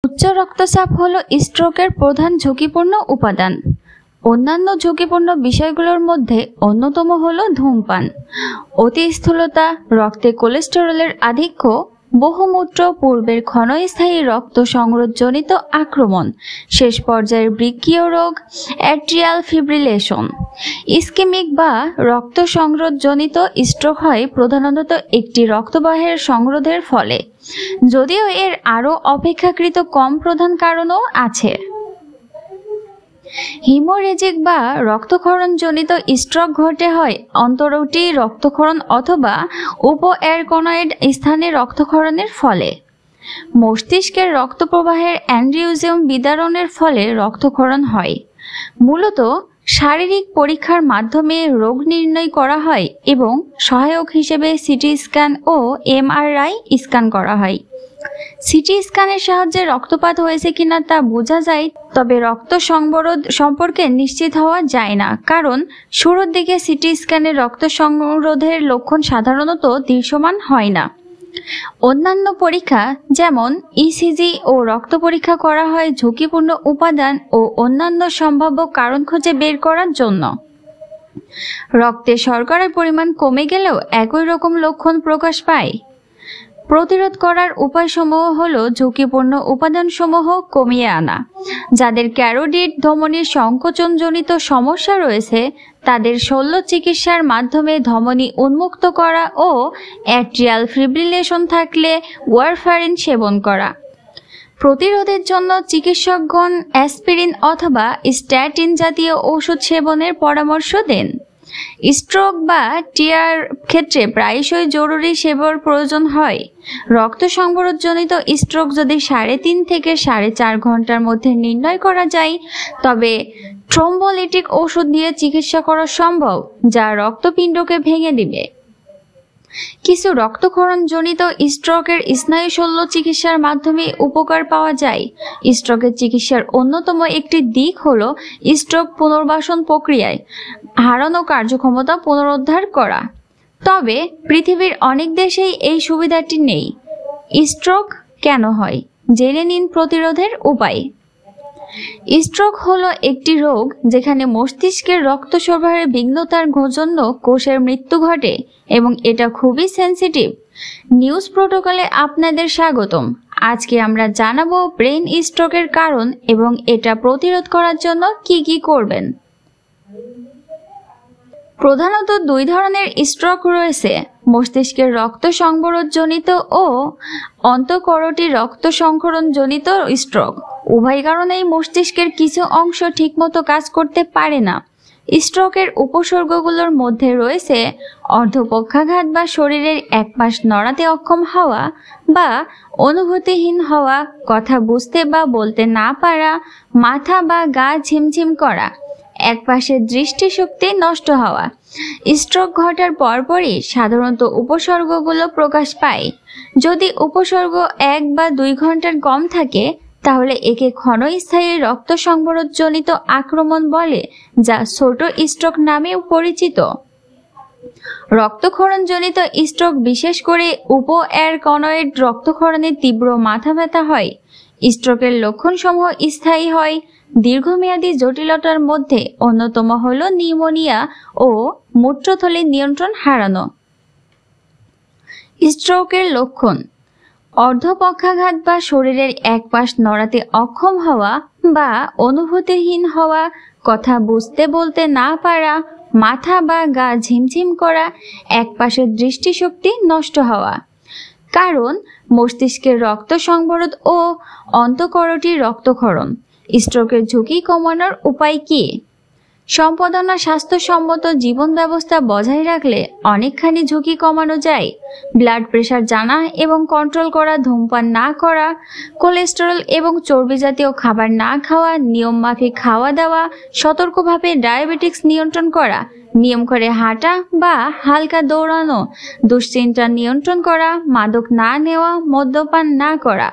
উচ্চ রক্তচাপ হলো স্ট্রোকের প্রধান ঝুঁকিপূর্ণ উপাদান। অন্যান্য ঝুঁকিপূর্ণ বিষয়গুলোর মধ্যে অন্যতম হলো ধূমপান, অতি স্থূলতা, রক্তে কোলেস্টেরলের আধিক্য, বহুমূত্র, পূর্বের ক্ষণস্থায়ী রক্ত সংরোধজনিত আক্রমণ, শেষ পর্যায়ের বৃক্কীয় রোগ, অ্যাট্রিয়াল ফিব্রিলেশন। ইস্কেমিক বা রক্ত সংরোধজনিত স্ট্রোক হয় প্রধানত একটি রক্তবাহের সংরোধের ফলে, যদিও এর আরও অপেক্ষাকৃত কম প্রধান কারণও আছে। হিমোরেজিক বা রক্তক্ষরণজনিত স্ট্রোক ঘটে হয় অন্তরটি রক্তক্ষরণ অথবা উপঅ্যারকনয়েড স্থানে রক্তক্ষরণের ফলে। মস্তিষ্কের রক্তপ্রবাহের অ্যানিউরিজম বিদারণের ফলে রক্তক্ষরণ হয়। মূলত শারীরিক পরীক্ষার মাধ্যমে রোগ নির্ণয় করা হয় এবং সহায়ক হিসেবে সিটি স্ক্যান ও এমআরআই স্ক্যান করা হয়। সিটি স্ক্যানের সাহায্যে রক্তপাত হয়েছে কিনা তা বোঝা যায়, তবে রক্ত সংবরণ সম্পর্কে নিশ্চিত হওয়া যায় না, কারণ শুরুর দিকে সিটি স্ক্যানে রক্ত সংরোধের লক্ষণ সাধারণত দৃশ্যমান হয় না। অন্যান্য পরীক্ষা যেমন ইসিজি ও রক্ত পরীক্ষা করা হয় ঝুঁকিপূর্ণ উপাদান ও অন্যান্য সম্ভাব্য কারণ খুঁজে বের করার জন্য। রক্তে শর্করার পরিমাণ কমে গেলেও একই রকম লক্ষণ প্রকাশ পায়। প্রতিরোধ করার উপায়সমূহ হল ঝুঁকিপূর্ণ উপাদানসমূহ কমিয়ে আনা। যাদের ক্যারোটিড ধমনির সংকোচনজনিত সমস্যা রয়েছে তাদের শল্য চিকিৎসার মাধ্যমে ধমনী উন্মুক্ত করা ও অ্যাট্রিয়াল ফিব্রিলেশন থাকলে ওয়ারফারিন সেবন করা। প্রতিরোধের জন্য চিকিৎসকগণ অ্যাসপিরিন অথবা স্ট্যাটিন জাতীয় ওষুধ সেবনের পরামর্শ দেন। স্ট্রোক বা টিআর ক্ষেত্রে প্রায়শই জরুরি সেবার প্রয়োজন হয়। রক্ত সংবরণজনিত স্ট্রোক যদি 3.5 থেকে 4.5 ঘন্টার মধ্যে নির্ণয় করা যায়, তবে থ্রোম্বোলিটিক ওষুধ দিয়ে চিকিৎসা করা সম্ভব, যা রক্তপিণ্ডকে ভেঙে দিবে। কিছু রক্তক্ষরণজনিত স্ট্রোকের স্নায়ু শল্য চিকিৎসার মাধ্যমে উপকার পাওয়া যায়। স্ট্রোকের চিকিৎসার অন্যতম একটি দিক হল স্ট্রোক পুনর্বাসন প্রক্রিয়ায় হারানো কার্যক্ষমতা পুনরুদ্ধার করা। তবে পৃথিবীর অনেক দেশেই এই সুবিধাটি নেই। স্ট্রোক কেন হয় জেনে নিন প্রতিরোধের উপায়। স্ট্রোক হলো একটি রোগ যেখানে মস্তিষ্কের রক্ত সরবরাহের বিঘ্নতার জন্য কোষের মৃত্যু ঘটে এবং এটা খুবই সেনসিটিভ। নিউজ প্রোটোকলে আপনাদের স্বাগতম। আজকে আমরা জানাবো ব্রেন স্ট্রোকের কারণ এবং এটা প্রতিরোধ করার জন্য কি করবেন। প্রধানত 2 ধরনের স্ট্রোক রয়েছে: মস্তিষ্কের রক্ত সংবরণজনিত ও অন্তঃকরোটি রক্ত সংক্ষরণজনিত স্ট্রোক। উভয় কারণেই মস্তিষ্কের কিছু অংশ ঠিকমতো কাজ করতে পারে না। স্ট্রোকের উপসর্গগুলোর মধ্যে রয়েছে অর্ধপক্ষাঘাত বা শরীরের এক পাশ নড়াতে অক্ষম হওয়া বা অনুভূতিহীন হওয়া, কথা বুঝতে বা বলতে না পারা, মাথা বা গা ঝিমঝিম করা, এক পাশের দৃষ্টিশক্তি নষ্ট হওয়া। স্ট্রোক ঘটার পরপরই সাধারণত উপসর্গগুলো প্রকাশ পায়। যদি উপসর্গ 1 বা 2 ঘন্টার কম থাকে তাহলে একে ক্ষণস্থায়ী রক্ত সংবরণজনিত আক্রমণ বলে, যা ছোট স্ট্রোক নামেও পরিচিত। রক্তক্ষরণজনিত স্ট্রোক বিশেষ করে উপঅ্যারকনয়েড রক্তক্ষরণে তীব্র মাথা ব্যথা হয়। স্ট্রোকের লক্ষণসমূহ স্থায়ী হয়। দীর্ঘমেয়াদী জটিলতার মধ্যে অন্যতম হল নিউমোনিয়া ও মূত্রথলির নিয়ন্ত্রণ হারানো। স্ট্রোকের লক্ষণ: অর্ধপক্ষাঘাত বা শরীরের এক পাশ নড়াতে অক্ষম হওয়া বা অনুভূতিহীন হওয়া, কথা বুঝতে বলতে না পারা, মাথা বা গা ঝিমঝিম করা, এক পাশের দৃষ্টিশক্তি নষ্ট হওয়া। কারণ: মস্তিষ্কের রক্ত সংবরণ ও অন্তঃকরোটি রক্তক্ষরণ। স্ট্রোকের ঝুঁকি কমানোর উপায় কি? সম্পাদনা স্বাস্থ্যসম্মত জীবন ব্যবস্থা বজায় রাখলে অনেকখানি ঝুঁকি কমানো যায়। ব্লাড প্রেশার জানা এবং কন্ট্রোল করা, ধূমপান না করা, কোলেস্টেরল এবং চর্বি জাতীয় খাবার না খাওয়া, নিয়মমাফিক খাওয়া দাওয়া, সতর্কভাবে ডায়াবেটিক্স নিয়ন্ত্রণ করা, নিয়ম করে হাঁটা বা হালকা দৌড়ানো, দুশ্চিন্তা নিয়ন্ত্রণ করা, মাদক না নেওয়া, মদ্যপান না করা,